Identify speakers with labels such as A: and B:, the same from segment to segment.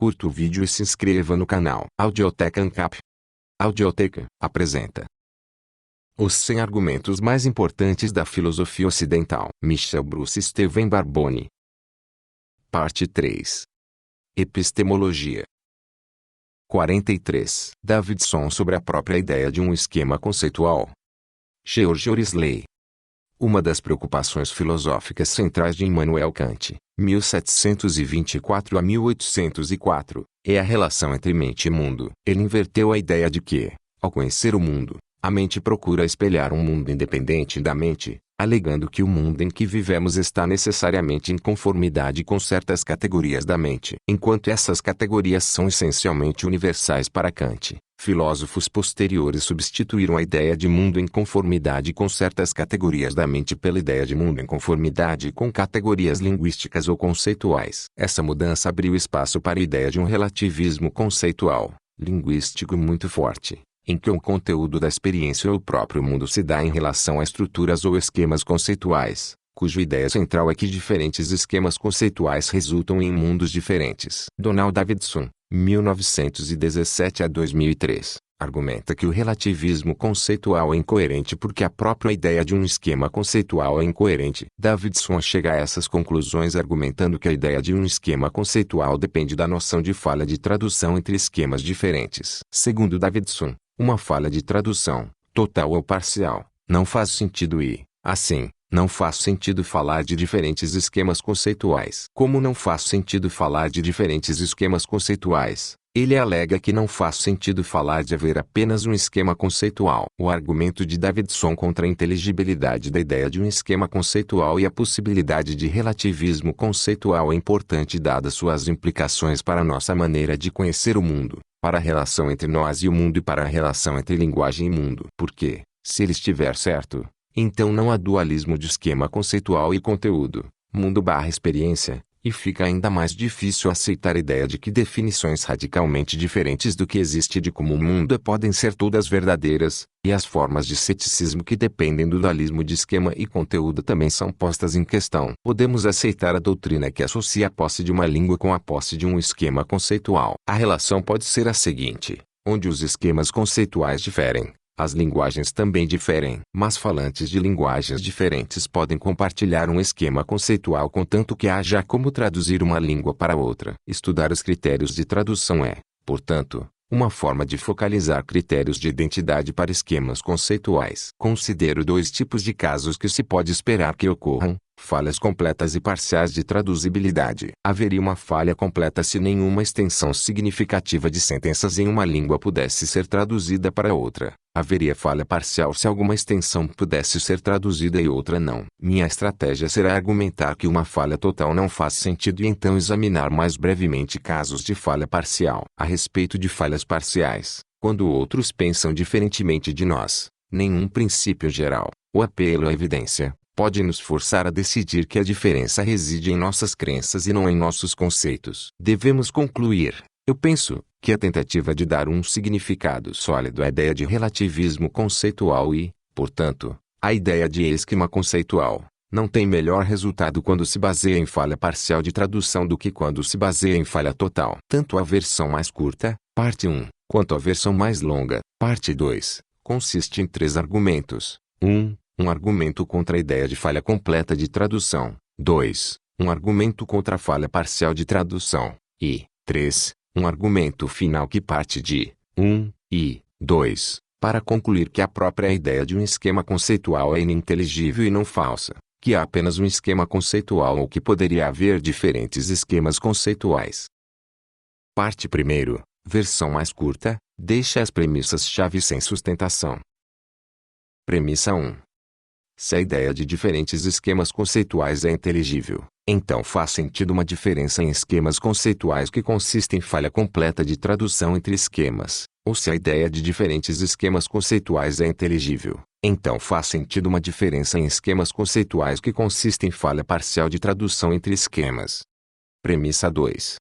A: curta o vídeo e se inscreva no canal. Audioteca ANCAP. Audioteca apresenta os 100 argumentos mais importantes da filosofia ocidental. Michel Bruce Steven Barboni. Parte 3. Epistemologia. 43. Davidson sobre a própria ideia de um esquema conceitual. George Orisley. Uma das preocupações filosóficas centrais de Immanuel Kant, 1724 a 1804, é a relação entre mente e mundo. Ele inverteu a ideia de que, ao conhecer o mundo, a mente procura espelhar um mundo independente da mente, alegando que o mundo em que vivemos está necessariamente em conformidade com certas categorias da mente. Enquanto essas categorias são essencialmente universais para Kant, filósofos posteriores substituíram a ideia de mundo em conformidade com certas categorias da mente pela ideia de mundo em conformidade com categorias linguísticas ou conceituais. Essa mudança abriu espaço para a ideia de um relativismo conceitual, linguístico muito forte, em que o conteúdo da experiência ou o próprio mundo se dá em relação a estruturas ou esquemas conceituais, cuja ideia central é que diferentes esquemas conceituais resultam em mundos diferentes. Donald Davidson, 1917 a 2003, argumenta que o relativismo conceitual é incoerente porque a própria ideia de um esquema conceitual é incoerente. Davidson chega a essas conclusões argumentando que a ideia de um esquema conceitual depende da noção de falha de tradução entre esquemas diferentes. Segundo Davidson, uma falha de tradução, total ou parcial, não faz sentido e, assim, não faz sentido falar de diferentes esquemas conceituais. Como não faz sentido falar de diferentes esquemas conceituais, ele alega que não faz sentido falar de haver apenas um esquema conceitual. O argumento de Davidson contra a inteligibilidade da ideia de um esquema conceitual e a possibilidade de relativismo conceitual é importante dadas suas implicações para a nossa maneira de conhecer o mundo, para a relação entre nós e o mundo e para a relação entre linguagem e mundo. Porque, se ele estiver certo, então não há dualismo de esquema conceitual e conteúdo, mundo/experiência, e fica ainda mais difícil aceitar a ideia de que definições radicalmente diferentes do que existe de como o mundo podem ser todas verdadeiras, e as formas de ceticismo que dependem do dualismo de esquema e conteúdo também são postas em questão. Podemos aceitar a doutrina que associa a posse de uma língua com a posse de um esquema conceitual. A relação pode ser a seguinte: onde os esquemas conceituais diferem, as linguagens também diferem. Mas falantes de linguagens diferentes podem compartilhar um esquema conceitual contanto que haja como traduzir uma língua para outra. Estudar os critérios de tradução é, portanto, uma forma de focalizar critérios de identidade para esquemas conceituais. Considero dois tipos de casos que se pode esperar que ocorram: falhas completas e parciais de traduzibilidade. Haveria uma falha completa se nenhuma extensão significativa de sentenças em uma língua pudesse ser traduzida para outra. Haveria falha parcial se alguma extensão pudesse ser traduzida e outra não. Minha estratégia será argumentar que uma falha total não faz sentido e então examinar mais brevemente casos de falha parcial. A respeito de falhas parciais, quando outros pensam diferentemente de nós, nenhum princípio geral, o apelo à evidência, pode nos forçar a decidir que a diferença reside em nossas crenças e não em nossos conceitos. Devemos concluir, eu penso, que a tentativa de dar um significado sólido à ideia de relativismo conceitual e, portanto, à ideia de esquema conceitual, não tem melhor resultado quando se baseia em falha parcial de tradução do que quando se baseia em falha total. Tanto a versão mais curta, parte 1, quanto a versão mais longa, parte 2, consiste em 3 argumentos. 1. Um argumento contra a ideia de falha completa de tradução. 2. Um argumento contra a falha parcial de tradução. E 3. Um argumento final que parte de 1 e 2, para concluir que a própria ideia de um esquema conceitual é ininteligível e não falsa, que há apenas um esquema conceitual ou que poderia haver diferentes esquemas conceituais. Parte 1, versão mais curta, deixa as premissas-chave sem sustentação. Premissa 1. Se a ideia de diferentes esquemas conceituais é inteligível, então faz sentido uma diferença em esquemas conceituais que consiste em falha completa de tradução entre esquemas. Ou se a ideia de diferentes esquemas conceituais é inteligível, então faz sentido uma diferença em esquemas conceituais que consiste em falha parcial de tradução entre esquemas. Premissa 2.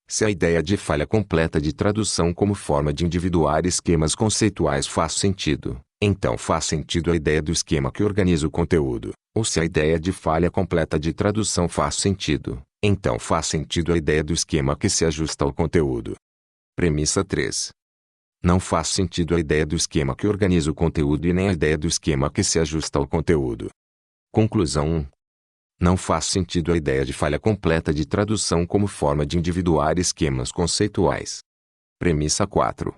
A: Se a ideia de falha completa de tradução como forma de individuar esquemas conceituais faz sentido, então faz sentido a ideia do esquema que organiza o conteúdo. Ou se a ideia de falha completa de tradução faz sentido, então faz sentido a ideia do esquema que se ajusta ao conteúdo. Premissa 3. Não faz sentido a ideia do esquema que organiza o conteúdo e nem a ideia do esquema que se ajusta ao conteúdo. Conclusão 1. Não faz sentido a ideia de falha completa de tradução como forma de individuar esquemas conceituais. Premissa 4.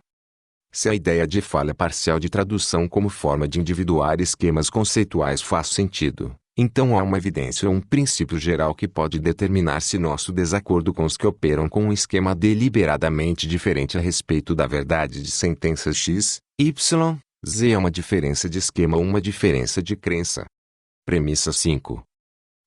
A: Se a ideia de falha parcial de tradução como forma de individuar esquemas conceituais faz sentido, então há uma evidência ou um princípio geral que pode determinar se nosso desacordo com os que operam com um esquema deliberadamente diferente a respeito da verdade de sentenças X, Y, Z é uma diferença de esquema ou uma diferença de crença. Premissa 5.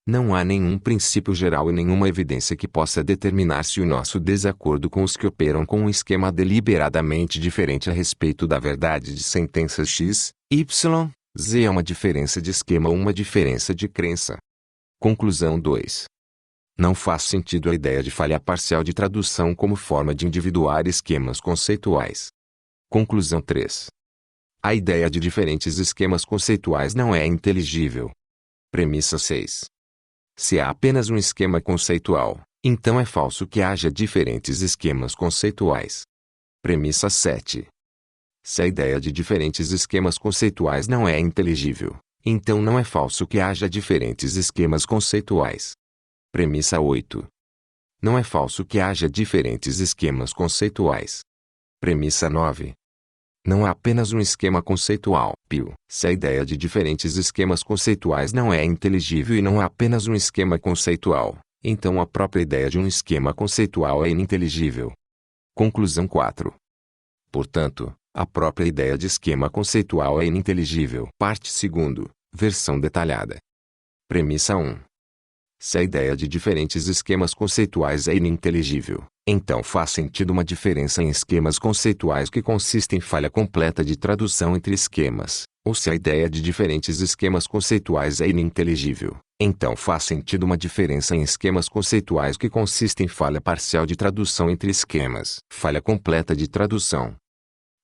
A: Não há nenhum princípio geral e nenhuma evidência que possa determinar se o nosso desacordo com os que operam com um esquema deliberadamente diferente a respeito da verdade de sentenças X, Y, Z é uma diferença de esquema ou uma diferença de crença. Conclusão 2. Não faz sentido a ideia de falha parcial de tradução como forma de individuar esquemas conceituais. Conclusão 3. A ideia de diferentes esquemas conceituais não é inteligível. Premissa 6. Se há apenas um esquema conceitual, então é falso que haja diferentes esquemas conceituais. Premissa 7. Se a ideia de diferentes esquemas conceituais não é inteligível, então não é falso que haja diferentes esquemas conceituais. Premissa 8. Não é falso que haja diferentes esquemas conceituais. Premissa 9. Não há apenas um esquema conceitual, PIO. Se a ideia de diferentes esquemas conceituais não é inteligível e não há apenas um esquema conceitual, então a própria ideia de um esquema conceitual é ininteligível. Conclusão 4. Portanto, a própria ideia de esquema conceitual é ininteligível. Parte 2. Versão detalhada. Premissa 1. Se a ideia de diferentes esquemas conceituais é ininteligível, então faz sentido uma diferença em esquemas conceituais que consiste em falha completa de tradução entre esquemas. Ou se a ideia de diferentes esquemas conceituais é ininteligível, então faz sentido uma diferença em esquemas conceituais que consiste em falha parcial de tradução entre esquemas. Falha completa de tradução.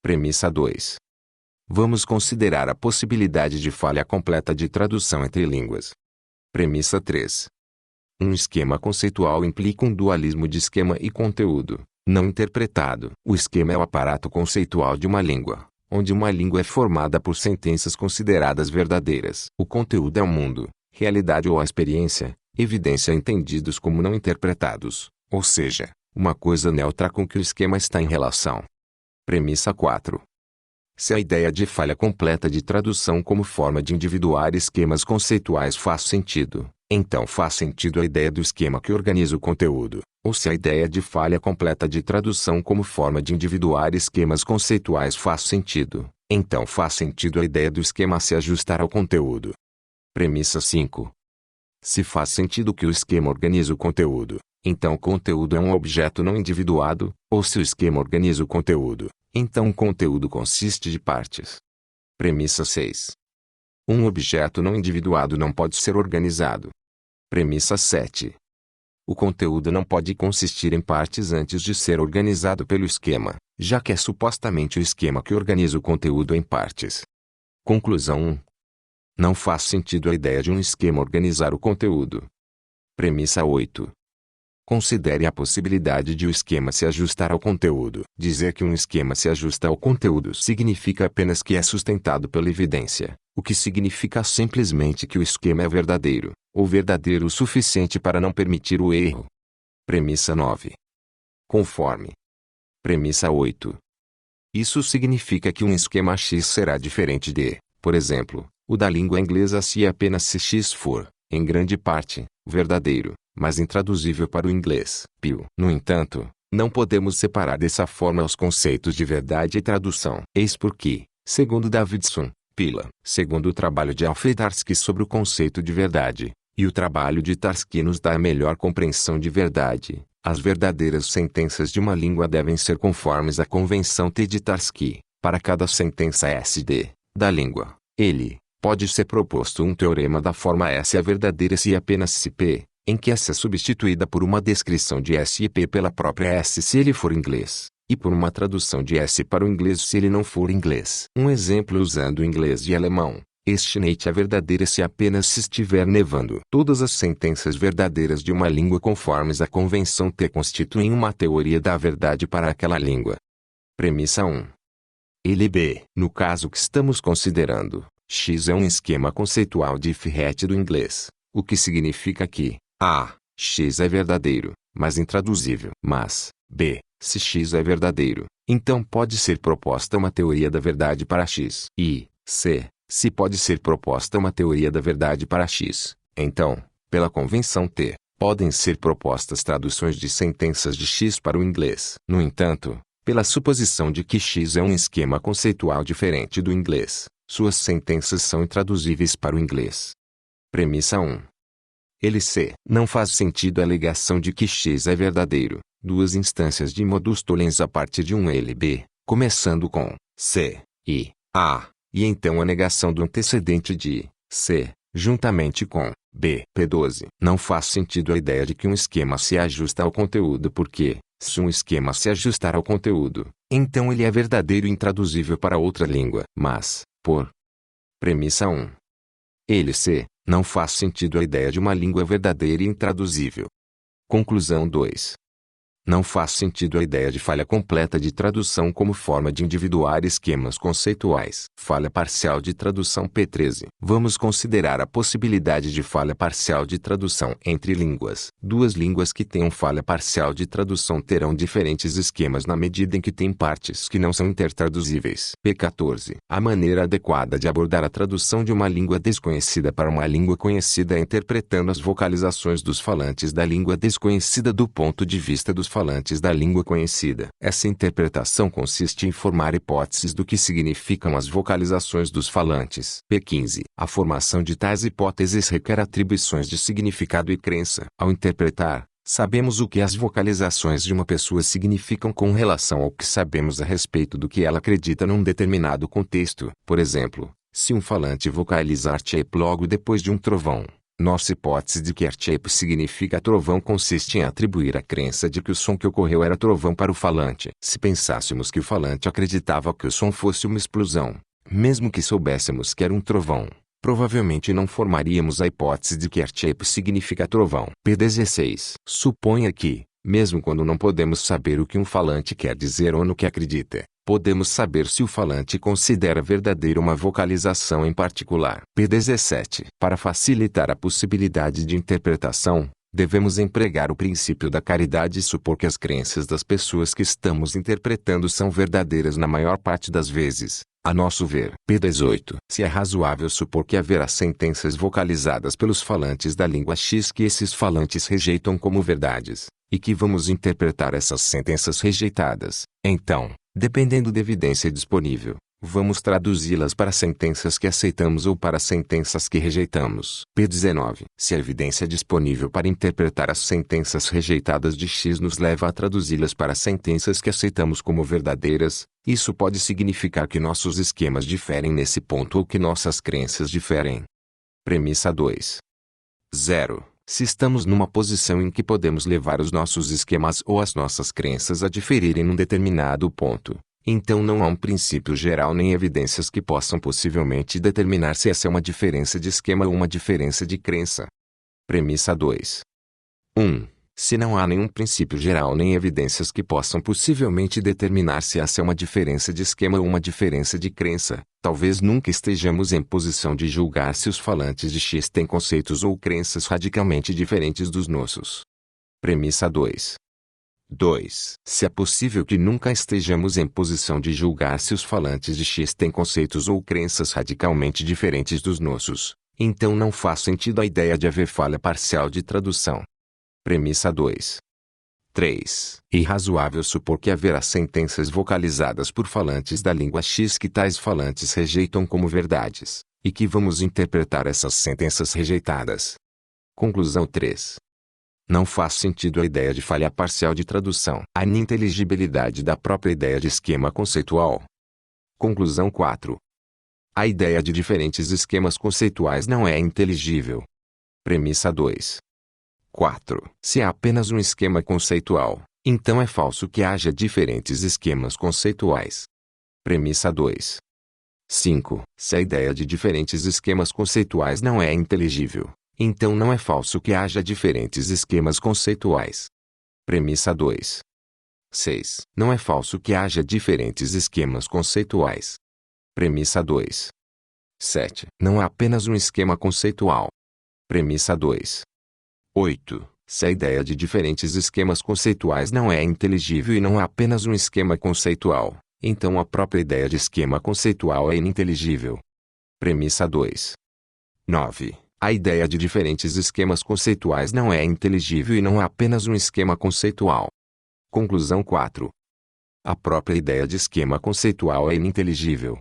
A: Premissa 2. Vamos considerar a possibilidade de falha completa de tradução entre línguas. Premissa 3. Um esquema conceitual implica um dualismo de esquema e conteúdo, não interpretado. O esquema é o aparato conceitual de uma língua, onde uma língua é formada por sentenças consideradas verdadeiras. O conteúdo é o mundo, realidade ou a experiência, evidência entendidos como não interpretados, ou seja, uma coisa neutra com que o esquema está em relação. Premissa 4. Se a ideia de falha completa de tradução como forma de individuar esquemas conceituais faz sentido, então faz sentido a ideia do esquema que organiza o conteúdo. Ou se a ideia de falha completa de tradução como forma de individuar esquemas conceituais faz sentido, então faz sentido a ideia do esquema se ajustar ao conteúdo. Premissa 5. Se faz sentido que o esquema organiza o conteúdo, então o conteúdo é um objeto não individuado, ou se o esquema organiza o conteúdo, então o conteúdo consiste de partes. Premissa 6. Um objeto não individuado não pode ser organizado. Premissa 7. O conteúdo não pode consistir em partes antes de ser organizado pelo esquema, já que é supostamente o esquema que organiza o conteúdo em partes. Conclusão 1. Não faz sentido a ideia de um esquema organizar o conteúdo. Premissa 8. Considere a possibilidade de o esquema se ajustar ao conteúdo. Dizer que um esquema se ajusta ao conteúdo significa apenas que é sustentado pela evidência, o que significa simplesmente que o esquema é verdadeiro, ou verdadeiro o suficiente para não permitir o erro. Premissa 9. Conforme. Premissa 8. Isso significa que um esquema X será diferente de, por exemplo, o da língua inglesa se apenas se X for, em grande parte, verdadeiro, mas intraduzível para o inglês. PIO. No entanto, não podemos separar dessa forma os conceitos de verdade e tradução. Eis porque, segundo Davidson, Pila, segundo o trabalho de Alfred Tarski sobre o conceito de verdade, e o trabalho de Tarski nos dá a melhor compreensão de verdade, as verdadeiras sentenças de uma língua devem ser conformes à convenção T de Tarski. Para cada sentença SD da língua, pode ser proposto um teorema da forma S é verdadeira se e apenas se P, em que S é substituída por uma descrição de S e P pela própria S se ele for inglês, e por uma tradução de S para o inglês se ele não for inglês. Um exemplo usando inglês e alemão. Este noite é verdadeira se apenas se estiver nevando. Todas as sentenças verdadeiras de uma língua conformes à convenção T constituem uma teoria da verdade para aquela língua. Premissa 1. Ele B. No caso que estamos considerando, X é um esquema conceitual de if-het do inglês, o que significa que A. X é verdadeiro, mas intraduzível. Mas, B. Se X é verdadeiro, então pode ser proposta uma teoria da verdade para X. E, C. Se pode ser proposta uma teoria da verdade para X, então, pela convenção T, podem ser propostas traduções de sentenças de X para o inglês. No entanto, pela suposição de que X é um esquema conceitual diferente do inglês, suas sentenças são intraduzíveis para o inglês. Premissa 1. Ele C. Não faz sentido a alegação de que X é verdadeiro, duas instâncias de modus tollens a partir de um ele B, começando com C e A. E então a negação do antecedente de C, juntamente com B. P12. Não faz sentido a ideia de que um esquema se ajusta ao conteúdo porque, se um esquema se ajustar ao conteúdo, então ele é verdadeiro e intraduzível para outra língua. Mas, por premissa 1. Ele C. Não faz sentido a ideia de uma língua verdadeira e intraduzível. Conclusão 2. Não faz sentido a ideia de falha completa de tradução como forma de individuar esquemas conceituais. Falha parcial de tradução P13. Vamos considerar a possibilidade de falha parcial de tradução entre línguas. Duas línguas que tenham falha parcial de tradução terão diferentes esquemas na medida em que têm partes que não são intertraduzíveis. P14. A maneira adequada de abordar a tradução de uma língua desconhecida para uma língua conhecida é interpretando as vocalizações dos falantes da língua desconhecida do ponto de vista dos falantes da língua conhecida. Essa interpretação consiste em formar hipóteses do que significam as vocalizações dos falantes. P15. A formação de tais hipóteses requer atribuições de significado e crença. Ao interpretar, sabemos o que as vocalizações de uma pessoa significam com relação ao que sabemos a respeito do que ela acredita num determinado contexto. Por exemplo, se um falante vocalizar shape logo depois de um trovão, nossa hipótese de que shape significa trovão consiste em atribuir a crença de que o som que ocorreu era trovão para o falante. Se pensássemos que o falante acreditava que o som fosse uma explosão, mesmo que soubéssemos que era um trovão, provavelmente não formaríamos a hipótese de que shape significa trovão. P16. Suponha que, mesmo quando não podemos saber o que um falante quer dizer ou no que acredita, podemos saber se o falante considera verdadeira uma vocalização em particular. P17. Para facilitar a possibilidade de interpretação, devemos empregar o princípio da caridade e supor que as crenças das pessoas que estamos interpretando são verdadeiras na maior parte das vezes, a nosso ver. P18. Se é razoável supor que haverá sentenças vocalizadas pelos falantes da língua X que esses falantes rejeitam como verdades, e que vamos interpretar essas sentenças rejeitadas, então, dependendo da evidência disponível, vamos traduzi-las para sentenças que aceitamos ou para sentenças que rejeitamos. P19. Se a evidência disponível para interpretar as sentenças rejeitadas de X nos leva a traduzi-las para sentenças que aceitamos como verdadeiras, isso pode significar que nossos esquemas diferem nesse ponto ou que nossas crenças diferem. Premissa 2. 0. Se estamos numa posição em que podemos levar os nossos esquemas ou as nossas crenças a diferirem num determinado ponto, então não há um princípio geral nem evidências que possam possivelmente determinar se essa é uma diferença de esquema ou uma diferença de crença. Premissa 2. 1. Se não há nenhum princípio geral nem evidências que possam possivelmente determinar se essa é uma diferença de esquema ou uma diferença de crença, talvez nunca estejamos em posição de julgar se os falantes de X têm conceitos ou crenças radicalmente diferentes dos nossos. Premissa 2. 2. Se é possível que nunca estejamos em posição de julgar se os falantes de X têm conceitos ou crenças radicalmente diferentes dos nossos, então não faz sentido a ideia de haver falha parcial de tradução. Premissa 2. 3. É razoável supor que haverá sentenças vocalizadas por falantes da língua X que tais falantes rejeitam como verdades, e que vamos interpretar essas sentenças rejeitadas. Conclusão 3. Não faz sentido a ideia de falha parcial de tradução. A ininteligibilidade da própria ideia de esquema conceitual. Conclusão 4. A ideia de diferentes esquemas conceituais não é inteligível. Premissa 2. 4. Se há apenas um esquema conceitual, Então é falso que haja diferentes esquemas conceituais. Premissa 2. 5. Se a ideia de diferentes esquemas conceituais não é inteligível, então não é falso que haja diferentes esquemas conceituais. Premissa 2. 6. Não é falso que haja diferentes esquemas conceituais. Premissa 2. 7. Não há apenas um esquema conceitual. Premissa 2. 8. Se a ideia de diferentes esquemas conceituais não é inteligível e não há apenas um esquema conceitual, então a própria ideia de esquema conceitual é ininteligível. Premissa 2. 9. A ideia de diferentes esquemas conceituais não é inteligível e não há apenas um esquema conceitual. Conclusão 4. A própria ideia de esquema conceitual é ininteligível.